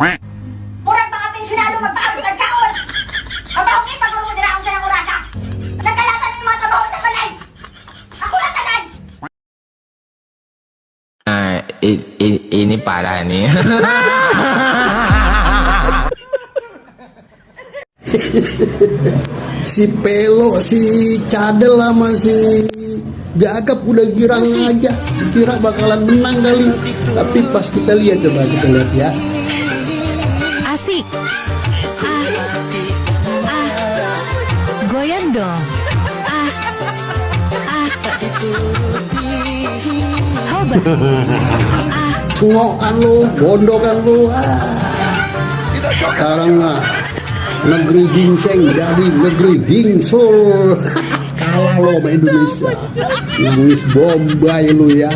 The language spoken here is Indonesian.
Murag mga pensyonado magpaabot ang kaon. Ang bahong ipagulong mo dira ang sanang orasa. Nagkalatan yung mga trabaho sa balay. Ako na tanan. Ini parah nih. Si Pelo, si Cadel sama si Gagap udah girang aja, kira bakalan menang kali. Tapi pas kita lihat, coba kita lihat ya. Asik. Goyang dong. Hobat. Cungokan lu, bondokan lu. Sekarang negeri ginseng jadi negeri gingsul. Kalah lo sama Indonesia. Nangis Bombay lu ya.